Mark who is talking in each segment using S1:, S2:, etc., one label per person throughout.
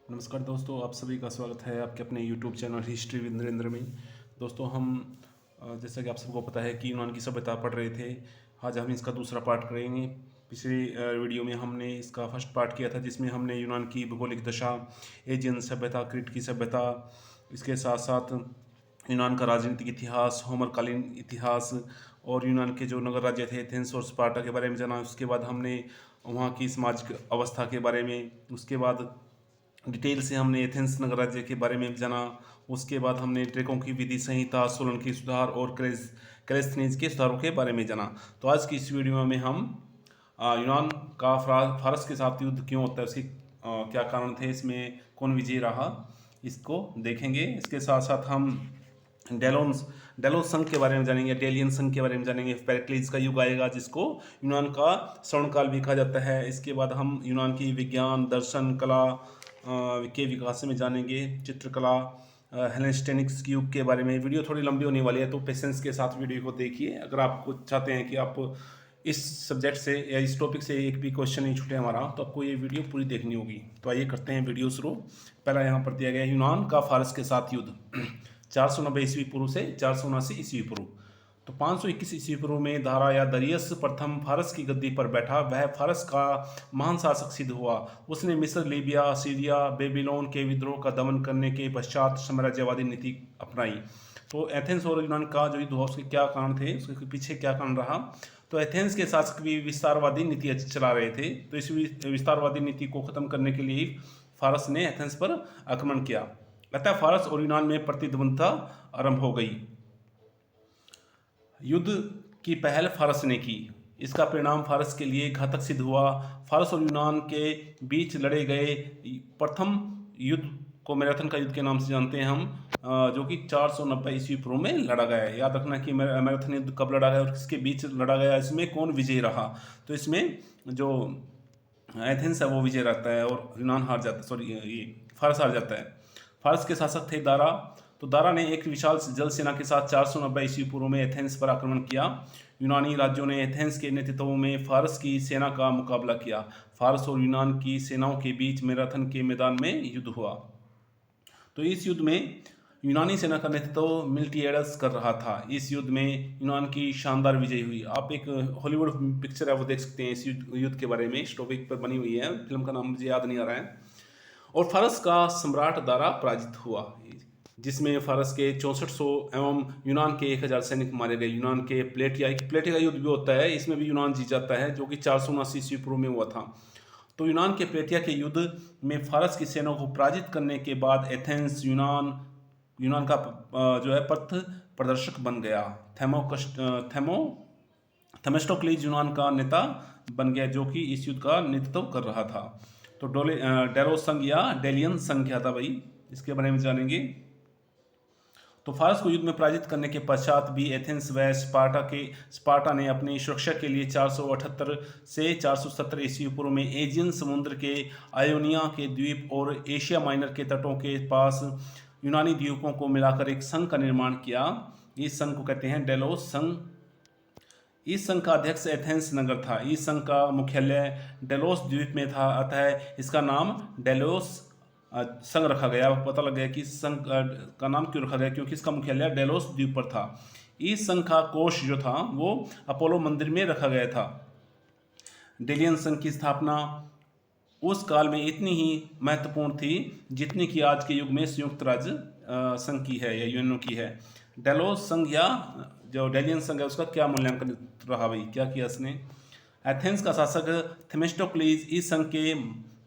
S1: नमस्कार दोस्तों, आप सभी का स्वागत है आपके अपने YouTube channel history with Narendra में। दोस्तों हम जैसा कि आप सबको पता है कि यूनान की सभ्यता पढ़ रहे थे। आज हम इसका दूसरा पार्ट करेंगे। पिछले वीडियो में हमने इसका फर्स्ट पार्ट किया था जिसमें हमने यूनान की भौगोलिक दशा, एजियन सभ्यता, क्रीट की सभ्यता, इसके साथ साथ यूनान का राजनीतिक इतिहास, होमरकालीन इतिहास और यूनान के जो नगर राज्य थे एथेंस और स्पार्टा के बारे में जाना। उसके बाद हमने वहाँ की सामाजिक अवस्था के बारे में, उसके बाद डिटेल से हमने एथेंस नगर राज्य के बारे में जाना। उसके बाद हमने ट्रेकों की विधि संहिता, सोलन के सुधार और क्लेस्थनीज के सुधारों के बारे में जाना। तो आज की इस वीडियो में हम यूनान का फारस के साथ युद्ध क्यों होता है, उसके क्या कारण थे, इसमें कौन विजयी रहा, इसको देखेंगे। इसके साथ साथ हम डेलोन्स डेलोस संघ के बारे में जानेंगे, डेलियन संघ के बारे में जानेंगे। पेरिक्लीज का युग आएगा जिसको यूनान का स्वर्णकाल भी कहा जाता है। इसके बाद हम यूनान की विज्ञान, दर्शन, कला के विकास में जानेंगे, चित्रकला, हेलेनिस्टिक युग के बारे में। वीडियो थोड़ी लंबी होने वाली है तो पेशेंस के साथ वीडियो को देखिए। अगर आप चाहते हैं कि आप इस सब्जेक्ट से या इस टॉपिक से एक भी क्वेश्चन नहीं छूटे हमारा, तो आपको ये वीडियो पूरी देखनी होगी। तो आइए करते हैं वीडियो शुरू। पहला यहाँ पर दिया गया यूनान का फारस के साथ युद्ध 490 ईस्वी पूर्व से 479 ईस्वी पूर्व। तो 521 ईस्वी पूर्व में दारा या दरियस प्रथम फारस की गद्दी पर बैठा। वह फारस का महान शासक सिद्ध हुआ। उसने मिस्र, लीबिया, सीरिया, बेबीलोन के विद्रोह का दमन करने के पश्चात साम्राज्यवादी नीति अपनाई। तो एथेंस और यूनान का जो युद्ध हुआ उसके क्या कारण थे, उसके पीछे क्या कारण रहा। तो एथेंस के शासक भी विस्तारवादी नीति चला रहे थे। तो इस विस्तारवादी नीति को खत्म करने के लिए फारस ने एथेंस पर आक्रमण किया। अतः फारस और यूनान में प्रतिद्वंद्विता आरंभ हो गई। युद्ध की पहल फारस ने की। इसका परिणाम फारस के लिए घातक सिद्ध हुआ। फारस और यूनान के बीच लड़े गए प्रथम युद्ध को मैराथन का युद्ध के नाम से जानते हैं हम, जो कि 490 ईस्वी पूर्व में लड़ा गया है। याद रखना कि मैराथन युद्ध कब लड़ा गया और किसके बीच लड़ा गया, इसमें कौन विजयी रहा। तो इसमें जो एथेंस है वो विजय रहता है और यूनान हार जाता है, सॉरी ये फारस हार जाता है। फारस के शासक थे दारा। तो दारा ने एक विशाल जल सेना के साथ 490 ईस्वी पूर्व में एथेंस पर आक्रमण किया। यूनानी राज्यों ने एथेंस के नेतृत्व में फारस की सेना का मुकाबला किया। फारस और यूनान की सेनाओं के बीच मैराथन के मैदान में युद्ध हुआ। तो इस युद्ध में यूनानी सेना का नेतृत्व मिल्टियडस कर रहा था। इस युद्ध में यूनान की शानदार विजय हुई। आप एक हॉलीवुड पिक्चर है वो देख सकते हैं इस युद्ध के बारे में, इस टॉपिक पर बनी हुई है। फिल्म का नाम मुझे याद नहीं आ रहा है। और फारस का सम्राट दारा पराजित हुआ, जिसमें फारस के 6400 एवं यूनान के 1000 सैनिक मारे गए। यूनान के प्लेटिया युद्ध भी होता है, इसमें भी यूनान जीत जाता है, जो कि 479 ईस्वी पूर्व में हुआ था। तो यूनान के प्लेटिया के युद्ध में फारस की सेना को पराजित करने के बाद एथेंस यूनान का जो है पथ प्रदर्शक बन गया। थेमेस्टोक्लीज यूनान का नेता बन गया, जो कि इस युद्ध का नेतृत्व कर रहा था। तो डेलोस संघ या डेलियन संघ क्या था भाई, इसके बारे में जानेंगे। तो फारस को युद्ध में पराजित करने के पश्चात भी एथेंस व स्पार्टा ने अपनी सुरक्षा के लिए 478 से 470 ईस्वी पूर्व में एजियन समुद्र के आयोनिया के द्वीप और एशिया माइनर के तटों के पास यूनानी द्वीपों को मिलाकर एक संघ का निर्माण किया। इस संघ को कहते हैं डेलोस संघ। इस संघ का अध्यक्ष एथेंस नगर था। इस संघ का मुख्यालय डेलोस द्वीप में था, अतः इसका नाम डेलोस संघ रखा गया। पता लग गया कि इस संघ का नाम क्यों रखा गया, क्योंकि इसका मुख्यालय डेलोस द्वीप पर था। इस संघ का कोष जो था वो अपोलो मंदिर में रखा गया था। डेलियन संघ की स्थापना उस काल में इतनी ही महत्वपूर्ण थी जितनी कि आज के युग में संयुक्त राज्य संघ की है या यूएनओ की है। डेलोस संघ या जो डेलियन संघ है उसका क्या मूल्यांकन रहा भाई, क्या किया इसने। एथेंस का शासक थेमेस्टोक्लीज इस संघ के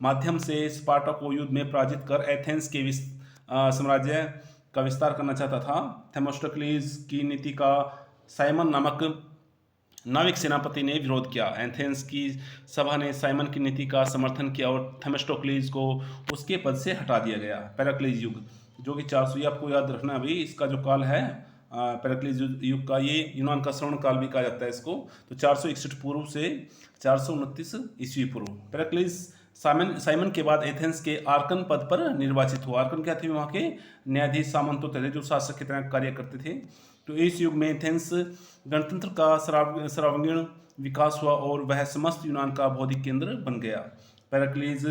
S1: माध्यम से स्पार्टा को युद्ध में पराजित कर एथेंस के साम्राज्य का विस्तार करना चाहता था। थेमेस्टोक्लीज की नीति का साइमन नामक नाविक सेनापति ने विरोध किया। एथेंस की सभा ने साइमन की नीति का समर्थन किया और थेमेस्टोक्लीज को उसके पद से हटा दिया गया। पेरिक्लीज युग, जो कि 400, आपको याद रखना अभी इसका जो काल है पेरिक्लीज युग का, ये यूनान का स्वर्ण काल भी कहा जाता है इसको। तो 461 पूर्व से 429 ईस्वी पूर्व। पेरिक्लीज साइमन के बाद एथेंस के आर्कन पद पर निर्वाचित हुआ। आर्कन क्या थे, वहाँ के न्यायाधीश सामंत होते थे जो शासक की तरह कार्य करते थे। तो इस युग में एथेंस गणतंत्र का सर्वांगीण विकास हुआ और वह समस्त यूनान का बौद्धिक केंद्र बन गया। पेरिक्लीज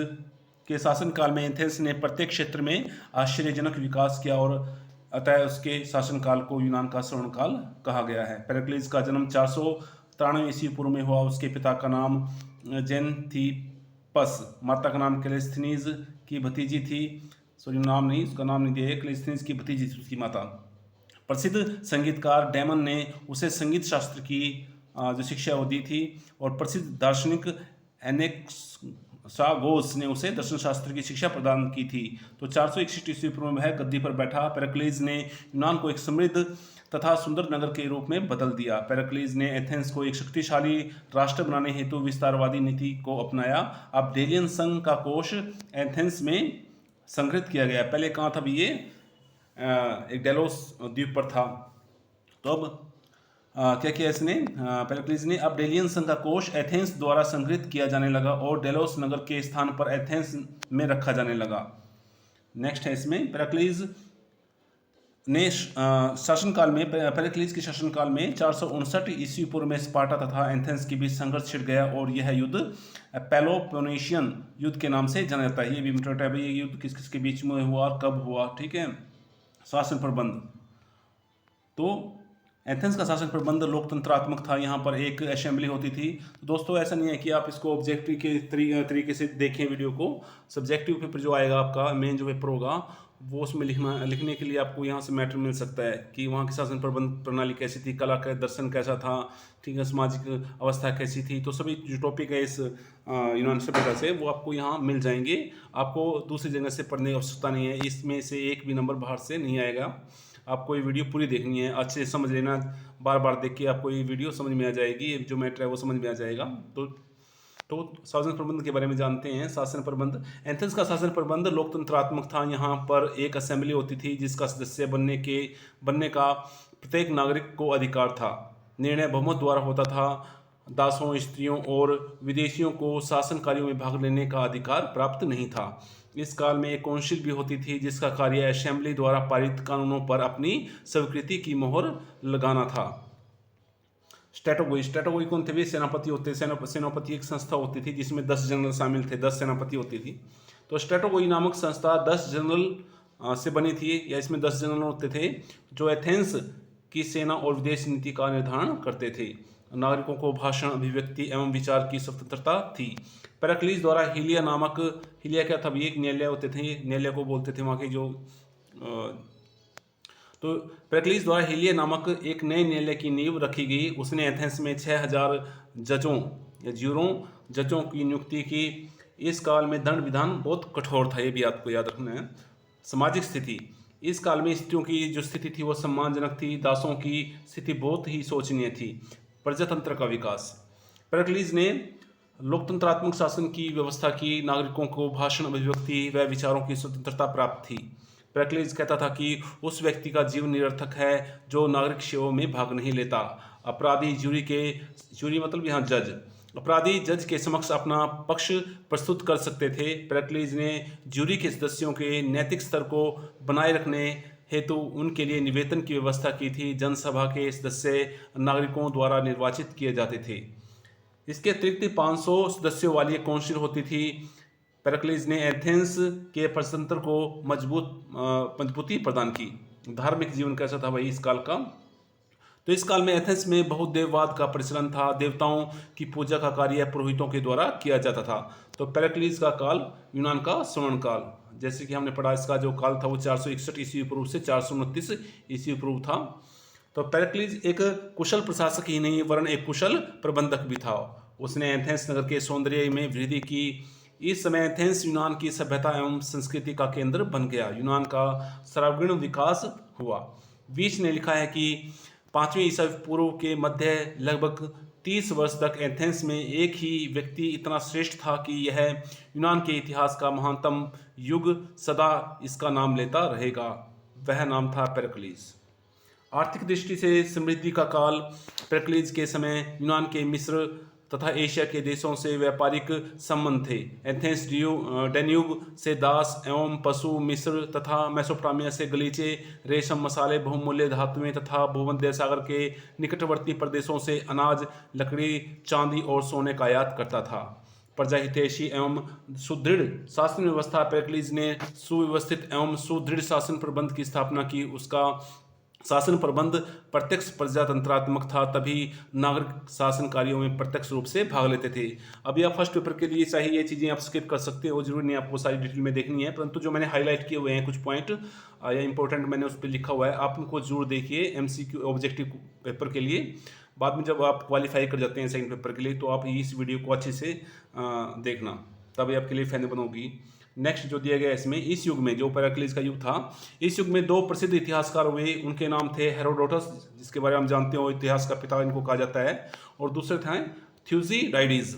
S1: के शासनकाल में एथेंस ने प्रत्येक क्षेत्र में आश्चर्यजनक विकास किया और अतः उसके शासनकाल को यूनान का स्वर्णकाल कहा गया है। पेरिक्लीस का जन्म 493 ईस्वी पूर्व में हुआ। उसके पिता का नाम जेनथीपस, माता का नाम क्लेस्थनीज की भतीजी थी। सॉरी, नाम नहीं, उसका नाम नहीं दिया, क्लेस्थनीज की भतीजी थी उसकी माता। प्रसिद्ध संगीतकार डेमन ने उसे संगीत शास्त्र की जो शिक्षा वो दी थी, और प्रसिद्ध दार्शनिक एनेक्सागोस ने उसे दर्शन शास्त्र की शिक्षा प्रदान की थी। तो 461 ईस्वी पूर्व में वह गद्दी पर बैठा। पेरिक्लीस ने यूनान को एक समृद्ध तथा सुंदर नगर के रूप में बदल दिया। पेरिक्लीस ने एथेंस को एक शक्तिशाली राष्ट्र बनाने हेतु विस्तारवादी नीति को अपनाया। अब डेलियन संघ का कोष एथेंस में संग्रहित किया गया। पहले कहाँ था भी ये? एक डेलोस द्वीप पर था। तो अब क्या किया इसने, पेरिक्लीस ने? अब डेलियन संघ का कोष एथेंस द्वारा संग्रहित किया जाने लगा और डेलोस नगर के स्थान पर एथेंस में रखा जाने लगा। नेक्स्ट है इसमें, पेरिक्लीस ने शासनकाल में, पेरिक्लीस के शासनकाल में 459 ईस्वी पूर्व में स्पार्टा तथा एथेंस के बीच संघर्ष छिड़ गया और यह युद्ध पेलोपोनेशियन युद्ध के नाम से जाना जाता है। ये भी इम्पोर्टेंट है भाई, ये युद्ध किस किस के बीच में हुआ और कब हुआ, ठीक है। शासन प्रबंध, तो एथेंस का शासन प्रबंध लोकतंत्रात्मक था। यहाँ पर एक असेंबली होती थी। तो दोस्तों ऐसा नहीं है कि आप इसको ऑब्जेक्टिव के तरीके से देखें वीडियो को। सब्जेक्टिव पेपर जो आएगा आपका, मेन जो पेपर होगा, वो उसमें लिखने के लिए आपको यहाँ से मैटर मिल सकता है कि वहाँ की शासन प्रबंध प्रणाली कैसी थी, कला का दर्शन कैसा था, ठीक है, सामाजिक अवस्था कैसी थी। तो सभी जो टॉपिक है इस यूनान सभ्यता से, वो आपको यहाँ मिल जाएंगे। आपको दूसरी जगह से पढ़ने की आवश्यकता नहीं है। इसमें से एक भी नंबर बाहर से नहीं आएगा। आपको ये वीडियो पूरी देखनी है, अच्छे से समझ लेना। बार बार देख के आपको ये वीडियो समझ में आ जाएगी, जो मैटर है वो समझ में आ जाएगा। तो शासन प्रबंध के बारे में जानते हैं। शासन प्रबंध, एथेंस का शासन प्रबंध लोकतंत्रात्मक था। यहाँ पर एक असेंबली होती थी जिसका सदस्य बनने का प्रत्येक नागरिक को अधिकार था। निर्णय बहुमत द्वारा होता था। दासों, स्त्रियों और विदेशियों को शासन कार्यों में भाग लेने का अधिकार प्राप्त नहीं था। इस काल में एक काउंसिल भी होती थी जिसका कार्य असेंबली द्वारा पारित कानूनों पर अपनी स्वीकृति की मोहर लगाना था। स्ट्रेटोगोई कौन थे भी? सेनापति होते। सेनापति एक संस्था होती थी जिसमें 10 जनरल शामिल थे, 10 सेनापति होती थी। तो स्ट्रेटोगोई नामक संस्था 10 जनरल से बनी थी, या इसमें 10 जनरल होते थे जो एथेंस की सेना और विदेश नीति का निर्धारण करते थे। नागरिकों को भाषण, अभिव्यक्ति एवं विचार की स्वतंत्रता थी। पेरिक्लीस द्वारा हिलिया क्या था? एक न्यायालय होते थे, न्यायालय को बोलते थे वहाँ के जो। तो पेरिक्लीस द्वारा हिलिया नामक एक नए न्यायालय की नींव रखी गई। उसने एथेंस में 6000 जजों या ज्यूरों जजों की नियुक्ति की। इस काल में दंड विधान बहुत कठोर था, ये भी आपको याद रखना है। सामाजिक स्थिति, इस काल में स्त्रियों की जो स्थिति थी वो सम्मानजनक थी। दासों की स्थिति बहुत ही शोचनीय थी। प्रजातंत्र का विकास, पेरिक्लीस ने लोकतंत्रात्मक शासन की व्यवस्था की। नागरिकों को भाषण, अभिव्यक्ति व विचारों की स्वतंत्रता प्राप्त थी। पेरिक्लीस कहता था कि उस व्यक्ति का जीवन निरर्थक है जो नागरिक सेवा में भाग नहीं लेता। अपराधी जूरी मतलब यहाँ जज, अपराधी जज के समक्ष अपना पक्ष प्रस्तुत कर सकते थे। पेरिक्लीस ने जूरी के सदस्यों के नैतिक स्तर को बनाए रखने हेतु उनके लिए निवेदन की व्यवस्था की थी। जनसभा के सदस्य नागरिकों द्वारा निर्वाचित किए जाते थे। इसके अतिरिक्त 500 सदस्यों वाली एक काउंसिल होती थी। पेरिक्लीस ने एथेंस के प्रजातंत्र को मजबूती प्रदान की। धार्मिक जीवन कैसा था भाई इस काल का? तो इस काल में एथेंस में बहुत देववाद का प्रचलन था। देवताओं की पूजा का कार्य पुरोहितों के द्वारा किया जाता था। तो पेरिक्लीस का काल यूनान का स्वर्ण काल, जैसे कि हमने पढ़ा, इसका जो काल था वो 461 ईस्वी पूर्व से 429 ईस्वी पूर्व था। तो पेरिक्लीस एक कुशल प्रशासक ही नहीं वरन एक कुशल प्रबंधक भी था। उसने एथेंस नगर के सौंदर्य में वृद्धि की। इस समय एथेंस यूनान की सभ्यता एवं संस्कृति का केंद्र बन गया। यूनान का सर्वांगीण विकास हुआ। बीच ने लिखा है कि 5वीं ईसा पूर्व के मध्य लगभग 30 वर्ष तक एथेंस में एक ही व्यक्ति इतना श्रेष्ठ था कि यह यूनान के इतिहास का महानतम युग सदा इसका नाम लेता रहेगा। वह नाम था पेरिक्लीस। आर्थिक दृष्टि से समृद्धि का काल, पेरिक्लीस के समय यूनान के मिस्र तथा एशिया के देशों से व्यापारिक संबंध थे। एथेंस डेन्यूब से दास एवं पशु, मिस्र तथा मेसोपोटामिया से गलीचे, रेशम, मसाले, बहुमूल्य धातुएं तथा भूमध्य सागर के निकटवर्ती प्रदेशों से अनाज, लकड़ी, चांदी और सोने का आयात करता था। प्रजाहितैषी एवं सुदृढ़ शासन व्यवस्था। पेरिक्लीज ने सुव्यवस्थित एवं सुदृढ़ शासन प्रबंध की स्थापना की। उसका शासन प्रबंध प्रत्यक्ष प्रजातंत्रात्मक था, तभी नागरिक शासन कार्यों में प्रत्यक्ष रूप से भाग लेते थे। अभी आप फर्स्ट पेपर के लिए चाहिए ये चीज़ें आप स्किप कर सकते हो, जरूरी नहीं आपको सारी डिटेल में देखनी है, परंतु जो मैंने हाईलाइट किए हुए हैं कुछ पॉइंट या इंपॉर्टेंट मैंने उस पर लिखा हुआ है, आप उनको जरूर देखिए MCQ ऑब्जेक्टिव पेपर के लिए। बाद में जब आप क्वालिफाई कर जाते हैं सेकंड पेपर के लिए, तो आप इस वीडियो को अच्छे से देखना, तभी आपके लिए फायदेमंद होगी। नेक्स्ट जो दिया गया इसमें, इस युग में जो पेरिक्लीज का युग था, इस युग में दो प्रसिद्ध इतिहासकार हुए। उनके नाम थे हेरोडोटस, जिसके बारे में हम जानते हो इतिहास का पिता इनको कहा जाता है, और दूसरे थे थ्यूसिडाइडिस।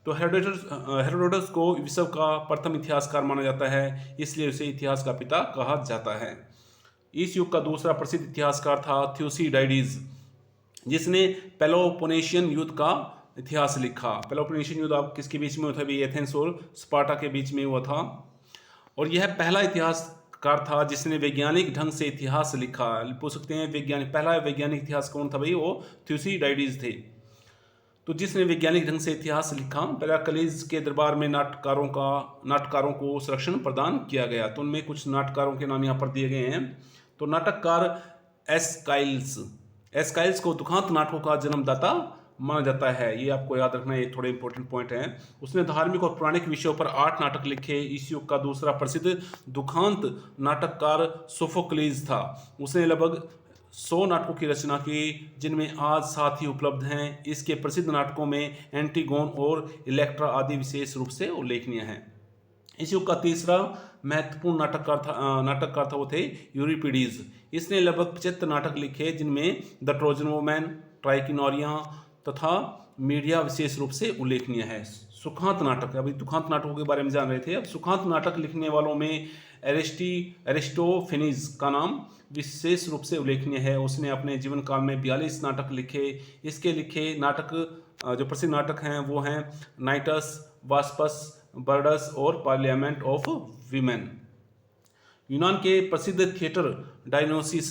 S1: तो हेरोडोटस को विश्व का प्रथम इतिहासकार माना जाता है, इसलिए उसे इतिहास का पिता कहा जाता है। इस युग का दूसरा प्रसिद्ध इतिहासकार था थ्यूसिडाइडिस, जिसने पेलोपोनेशियन युद्ध का इतिहास लिखा। पेलोपोनेशियन युद्ध आप किसके बीच में हुआ था? भी एथेंस और स्पार्टा के बीच में हुआ था, और यह पहला इतिहासकार था जिसने वैज्ञानिक ढंग से इतिहास लिखा। पूछ सकते हैं वैज्ञानिक, पहला वैज्ञानिक इतिहास कौन था भाई? वो थ्यूसिडाइडिस थे। तो जिसने वैज्ञानिक ढंग से इतिहास लिखा। पेरिक्लीज के दरबार में नाटकारों को संरक्षण प्रदान किया गया। तो उनमें कुछ नाटकारों के नाम यहाँ पर दिए गए हैं। तो नाटककार एस्काइल्स को दुखांत नाटकों का जन्मदाता माना जाता है। ये आपको याद रखना, ये थोड़े इंपॉर्टेंट पॉइंट हैं। उसने धार्मिक और पौराणिक विषयों पर 8 नाटक लिखे। इस युग का दूसरा प्रसिद्ध दुखांत नाटककार सोफोक्लीज था। उसने लगभग 100 नाटकों की रचना की, जिनमें आज 7 ही उपलब्ध हैं। इसके प्रसिद्ध नाटकों में एंटीगोन और इलेक्ट्रा आदि विशेष रूप से उल्लेखनीय हैं। इस युग का तीसरा महत्वपूर्ण नाटककार था वो थे यूरिपिडीज। इसने लगभग 75 नाटक लिखे, जिनमें द ट्रोजन वुमन, ट्राइकिनोरिया तथा मीडिया विशेष रूप से उल्लेखनीय है। सुखांत नाटक, अभी दुखांत नाटकों के बारे में जान रहे थे। अब सुखांत नाटक लिखने वालों में एरिस्टोफेनीज का नाम विशेष रूप से उल्लेखनीय है। उसने अपने जीवन काल में 42 नाटक लिखे। इसके लिखे नाटक जो प्रसिद्ध नाटक हैं वो हैं नाइटस, वास्पस, बर्डस और पार्लियामेंट ऑफ वीमेन। यूनान के प्रसिद्ध थिएटर डायनोसिस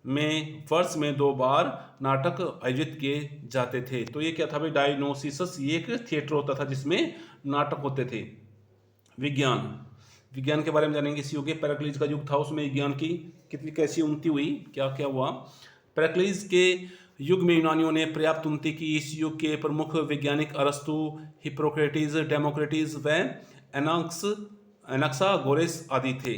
S1: में वर्ष में 2 बार नाटक आयोजित किए जाते थे। तो ये क्या था भाई? डायनोसिस ये एक थिएटर होता था जिसमें नाटक होते थे। विज्ञान के बारे में जानेंगे। इस युग के पेरिक्लीज का युग था, उसमें विज्ञान की कैसी उन्नति हुई, क्या क्या हुआ। पेरिक्लीज के युग में यूनानियों ने पर्याप्त उन्नति की। इस युग के प्रमुख वैज्ञानिक अरस्तु, हिप्पोक्रेटिस, डेमोक्रिटस व एनाक्सागोरेस आदि थे।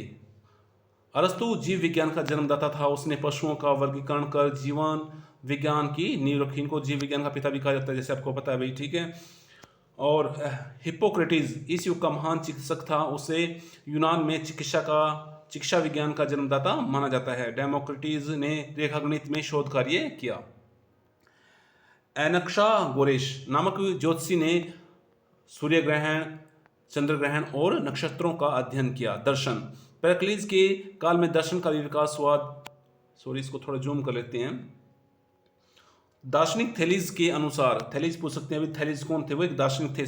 S1: अरस्तु जीव विज्ञान का जन्मदाता था। उसने पशुओं का वर्गीकरण कर जीवन विज्ञान की नींव रखी। इनको जीव विज्ञान का पिता भी कहा जाता है, जैसे आपको पता है भाई, ठीक है। और हिप्पोक्रेटिस इस युग का महान चिकित्सक था। उसे यूनान में चिकित्सा विज्ञान का जन्मदाता माना जाता है। डेमोक्रिटस ने रेखागणित में शोध कार्य किया। एनाक्सागोरेस नामक ज्योतिषी ने सूर्य ग्रहण, चंद्र ग्रहण और नक्षत्रों का अध्ययन किया। दर्शन, पेरिक्लीज के काल में दर्शन का भी विकास हुआ। इसको थोड़ा जूम कर लेते हैं। दार्शनिक थेलीज के अनुसार, थेलीज पूछ सकते हैं अभी थेलीज कौन थे? वो एक दार्शनिक थे।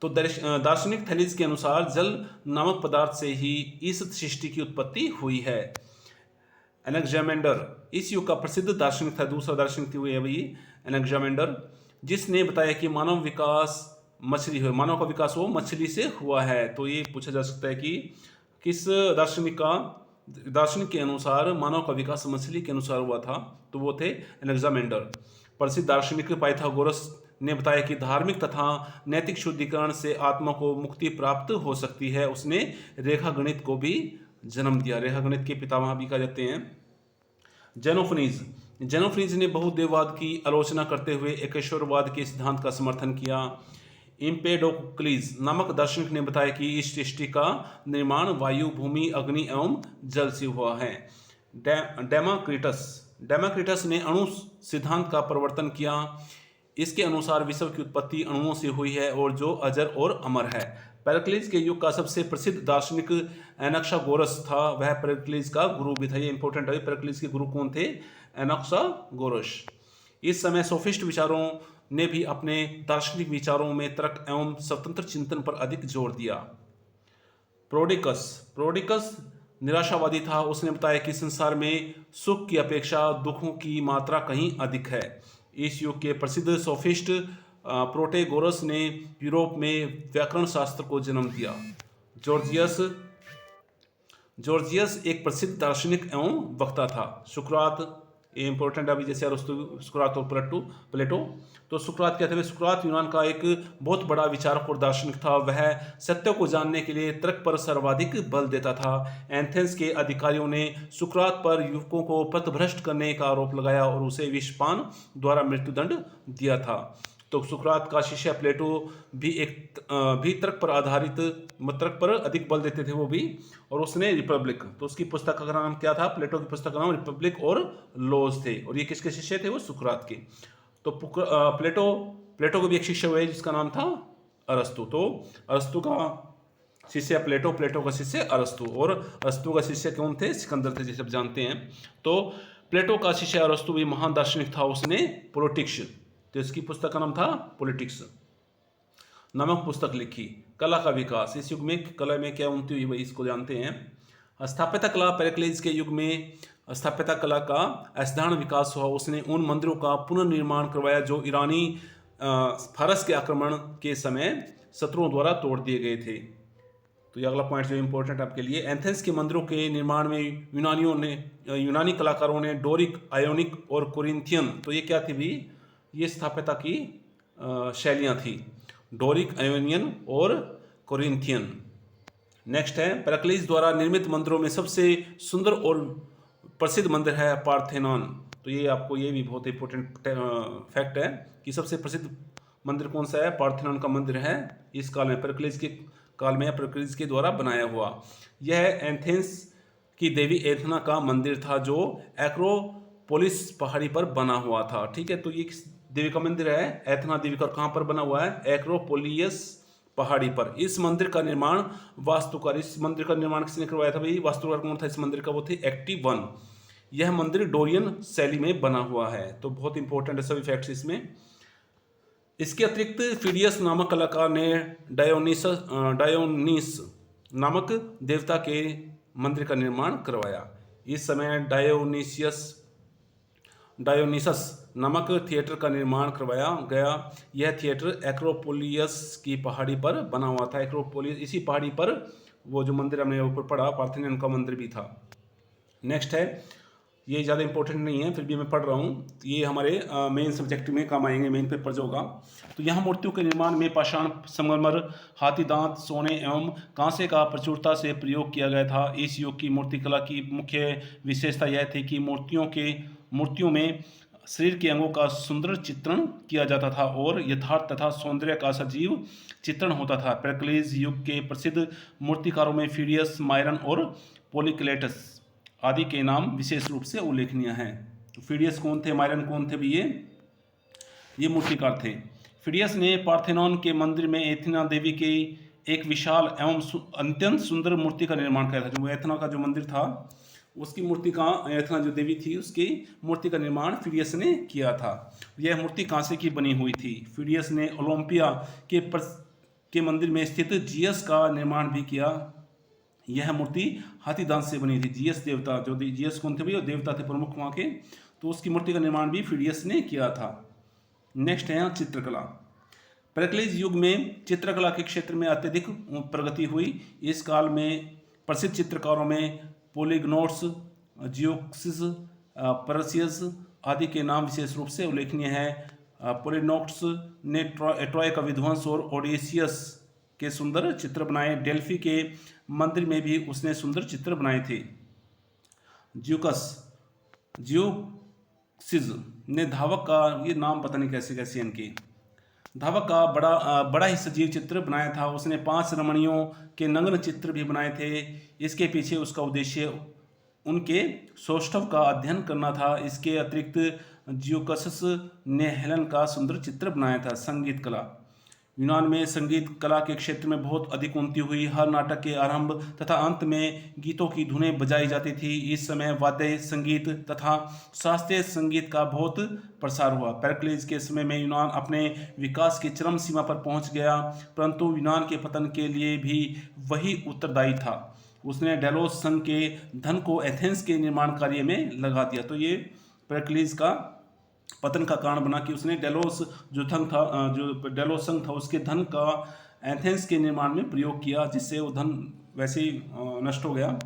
S1: तो दार्शनिक थेलीज के अनुसार जल नामक पदार्थ से ही इस सृष्टि की उत्पत्ति हुई है। एनेक्जामेंडर इस युग का प्रसिद्ध दार्शनिक था। दूसरा दार्शनिक हुए अभी एनेक्जामेंडर, जिसने बताया कि मानव का विकास वो मछली से हुआ है। तो ये पूछा जा सकता है कि किस दार्शनिक के अनुसार मानव का विकास मछली के अनुसार हुआ था? तो वो थे एनेक्जामेंडर। प्रसिद्ध दार्शनिक पाइथागोरस ने बताया कि धार्मिक तथा नैतिक शुद्धिकरण से आत्मा को मुक्ति प्राप्त हो सकती है। उसने रेखा गणित को भी जन्म दिया। रेखा गणित के पितामह भी कहा जाते हैं। जेनोफनीज ने बहुदेववाद की आलोचना करते हुए एकेश्वरवाद के सिद्धांत का समर्थन किया। एम्पेडोक्लीज नामक दार्शनिक ने बताया कि इस सृष्टि का निर्माण वायु, भूमि, अग्नि एवं जल से हुआ है। डेमोक्रिटस ने अणु सिद्धांत का प्रवर्तन किया। इसके अनुसार विश्व की उत्पत्ति अणुओं से हुई है और जो अजर और अमर है। पेरिक्लीज के युग का सबसे प्रसिद्ध दार्शनिक एनाक्सागोरस था। वह पेरिक्लीज का गुरु भी था। ये इंपॉर्टेंट है। पेरिक्लीज के गुरु कौन थे? एनाक्सागोरस। इस समय सोफिस्ट विचारों ने भी अपने दार्शनिक विचारों में तर्क एवं स्वतंत्र चिंतन पर अधिक जोर दिया। प्रोडिकस निराशावादी था। उसने बताया कि संसार में सुख की अपेक्षा दुखों की मात्रा कहीं अधिक है। इस युग के प्रसिद्ध सोफिस्ट प्रोटेगोरस ने यूरोप में व्याकरण शास्त्र को जन्म दिया। जॉर्जियस जॉर्जियस एक प्रसिद्ध दार्शनिक एवं वक्ता था। सुकरात, ये इंपॉर्टेंट अभी जैसे अरस्तु, सुकरात और प्लेटो। तो सुकरात क्या थे? सुकरात यूनान का एक बहुत बड़ा विचारक और दार्शनिक था। वह सत्य को जानने के लिए तर्क पर सर्वाधिक बल देता था। एथेंस के अधिकारियों ने सुकरात पर युवकों को पथभ्रष्ट करने का आरोप लगाया और उसे विषपान द्वारा मृत्युदंड दिया था। तो सुकरात का शिष्य प्लेटो भी तर्क पर आधारित, तर्क पर अधिक बल देते थे वो भी, और उसने रिपब्लिक, तो उसकी पुस्तक का नाम क्या था? प्लेटो की पुस्तक का नाम रिपब्लिक और लॉज थे। और ये किसके शिष्य थे? वो सुकरात के। तो प्लेटो को भी एक शिष्य हुए जिसका नाम था अरस्तु। तो अरस्तु का शिष्य प्लेटो, प्लेटो का शिष्य अरस्तु, और अरस्तु का शिष्य कौन थे? सिकंदर थे, जैसे आप जानते हैं। तो प्लेटो का शिष्य अरस्तु भी महान दार्शनिक था। उसने पॉलिटिक्स, तो इसकी पुस्तक का नाम था पॉलिटिक्स नामक पुस्तक लिखी। कला का विकास, इस युग में कला में क्या उन्नति हुई भाई, इसको जानते हैं। स्थापत्य कला, पेरिक्लीज के युग में स्थापत्य कला का असाधारण विकास हुआ। उसने उन मंदिरों का पुनर्निर्माण करवाया जो ईरानी फारस के आक्रमण के समय शत्रुओं द्वारा तोड़ दिए गए थे। तो ये अगला पॉइंट जो इम्पोर्टेंट आपके लिए, एथेंस के मंदिरों के निर्माण में यूनानी कलाकारों ने डोरिक, आयोनिक और कोरिंथियन, तो ये क्या थी भी? ये स्थापत्य की शैलियाँ थी, डोरिक, आयोनियन और कोरिंथियन। नेक्स्ट है, पेरिक्लीज द्वारा निर्मित मंदिरों में सबसे सुंदर और प्रसिद्ध मंदिर है पार्थेनॉन। तो ये आपको, ये भी बहुत इंपॉर्टेंट फैक्ट है कि सबसे प्रसिद्ध मंदिर कौन सा है? पार्थेनॉन का मंदिर है। इस काल में, पेरिक्लीज के काल में, पेरिक्लीज के द्वारा बनाया हुआ। यह एथेंस की देवी एथना का मंदिर था जो एक्रोपोलिस पहाड़ी पर बना हुआ था। ठीक है, तो ये किस देवी का मंदिर है? एथना देवी का। कहाँ पर बना हुआ है? एक्रोपोलियस पहाड़ी पर। इस मंदिर का निर्माण इस मंदिर का निर्माण किसने करवाया था भाई? वास्तुकार कौन था इस मंदिर का? वो थे एक्टिवन। यह मंदिर डोरियन शैली में बना हुआ है। तो बहुत इंपॉर्टेंट है सभी फैक्ट्स इसमें। इसके अतिरिक्त फिडियस नामक कलाकार ने डायोनीस नामक देवता के मंदिर का निर्माण करवाया। इस समय डायोनिसस नामक थिएटर का निर्माण करवाया गया। यह थिएटर एक्रोपोलियस की पहाड़ी पर बना हुआ था। एक्रोपोलियस, इसी पहाड़ी पर वो जो मंदिर हमने ऊपर पढ़ा, पार्थेनॉन का मंदिर भी था। नेक्स्ट है, ये ज़्यादा इंपॉर्टेंट नहीं है, फिर भी मैं पढ़ रहा हूँ। ये हमारे मेन सब्जेक्ट में काम आएंगे, मेन पेपर जो होगा। तो यहाँ मूर्तियों के निर्माण में पाषाण, संगमरमर, हाथी दांत, सोने एवं कांसे का प्रचुरता से प्रयोग किया गया था। इस युग की मूर्तिकला की मुख्य विशेषता यह थी कि मूर्तियों में शरीर के अंगों का सुंदर चित्रण किया जाता था और यथार्थ तथा सौंदर्य का सजीव चित्रण होता था। पेरिक्लीज युग के प्रसिद्ध मूर्तिकारों में फिडियस, मायरन और पोलिक्लेटस आदि के नाम विशेष रूप से उल्लेखनीय हैं। फिडियस कौन थे? मायरन कौन थे भी? ये मूर्तिकार थे। फिडियस ने पार्थेनॉन के मंदिर में एथना देवी की एक विशाल एवं अत्यंत सुंदर मूर्ति का निर्माण किया था। जो एथना का जो मंदिर था, उसकी मूर्ति का, एथना जो देवी थी उसकी मूर्ति का निर्माण फिडियस ने किया था। यह मूर्ति कांसे की बनी हुई थी। फिडियस ने ओलंपिया के मंदिर में स्थित जियस का निर्माण भी किया। यह मूर्ति हाथी दांत से बनी थी। जियस देवता, जो जियस कौन थे भाई? वो देवता थे प्रमुख वहाँ के। तो उसकी मूर्ति का निर्माण भी फिडियस ने किया था। नेक्स्ट है चित्रकला। पेरिक्लीज युग में चित्रकला के क्षेत्र में अत्यधिक प्रगति हुई। इस काल में प्रसिद्ध चित्रकारों में पोलिग्नोट्स, जियोक्सिस, परसियस आदि के नाम विशेष रूप से उल्लेखनीय है। पोलिग्नोट्स ने ट्रॉय का विध्वंस और ओडेसियस के सुंदर चित्र बनाए। डेल्फी के मंदिर में भी उसने सुंदर चित्र बनाए थे। जियोक्सिस ने धावक का, ये नाम पता नहीं कैसे कैसे इनके, धावक का बड़ा ही सजीव चित्र बनाया था। उसने 5 रमणियों के नग्न चित्र भी बनाए थे। इसके पीछे उसका उद्देश्य उनके सौष्ठव का अध्ययन करना था। इसके अतिरिक्त जियोक्सिस ने हेलन का सुंदर चित्र बनाया था। संगीत कला। यूनान में संगीत कला के क्षेत्र में बहुत अधिक उन्नति हुई। हर नाटक के आरंभ तथा अंत में गीतों की धुनें बजाई जाती थी। इस समय वाद्य संगीत तथा शास्त्रीय संगीत का बहुत प्रसार हुआ। पेरिक्लीज के समय में यूनान अपने विकास की चरम सीमा पर पहुंच गया, परंतु यूनान के पतन के लिए भी वही उत्तरदायी था। उसने डेलोस संघ के धन को एथेंस के निर्माण कार्य में लगा दिया। तो ये पेरिक्लीज का पतन का कारण बना कि उसने डेलोस जो धन था जो डेलोस संघ था उसके धन का एथेंस के निर्माण में प्रयोग किया, जिससे वो धन वैसे ही नष्ट हो गया,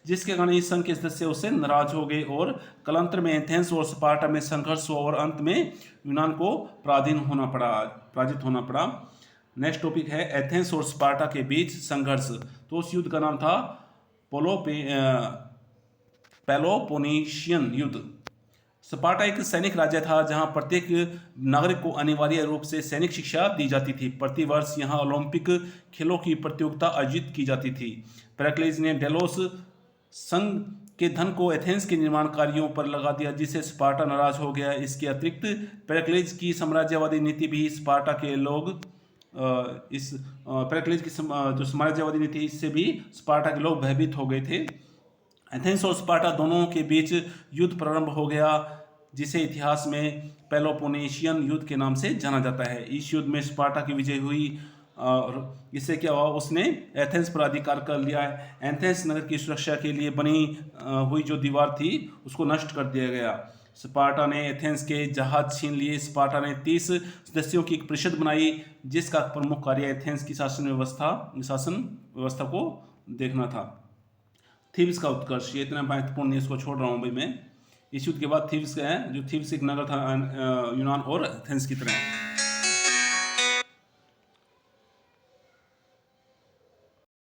S1: जिसके कारण इस संघ के सदस्य उससे नाराज हो गए और कालांतर में एथेंस और स्पार्टा में संघर्ष हुआ और अंत में यूनान को पराजित होना पड़ा। नेक्स्ट टॉपिक है एथेंस और स्पार्टा के बीच संघर्ष। तो उस युद्ध का नाम था पेलोपोनेशियन युद्ध। स्पार्टा एक सैनिक राज्य था जहां प्रत्येक नागरिक को अनिवार्य रूप से सैनिक शिक्षा दी जाती थी। प्रतिवर्ष यहां ओलंपिक खेलों की प्रतियोगिता आयोजित की जाती थी। पेरिक्लेस ने डेलोस संघ के धन को एथेंस के निर्माण कार्यों पर लगा दिया, जिससे स्पार्टा नाराज हो गया। इसके अतिरिक्त पेरिक्लेस की साम्राज्यवादी नीति भी स्पार्टा के लोग इस पेरिक्लेस की जो साम्राज्यवादी नीति इससे भी स्पार्टा के लोग भयभीत हो गए थे। एथेंस और स्पार्टा दोनों के बीच युद्ध प्रारंभ हो गया, जिसे इतिहास में पेलोपोनेशियन युद्ध के नाम से जाना जाता है। इस युद्ध में स्पार्टा की विजय हुई और इससे क्या हुआ, उसने एथेंस पर अधिकार कर लिया है। एथेंस नगर की सुरक्षा के लिए बनी हुई जो दीवार थी उसको नष्ट कर दिया गया। स्पार्टा ने एथेंस के जहाज छीन लिए। स्पार्टा ने 30 सदस्यों की एक परिषद बनाई, जिसका प्रमुख कार्य एथेंस की शासन व्यवस्था को देखना था। थीव्स का उत्कर्ष, ये इतना महत्वपूर्ण नहीं, इसको छोड़ रहा हूँ भाई मैं। इस युद्ध के बाद थीव्स का है, जो थीव्स एक नगर था यूनान और एथेंस की तरह।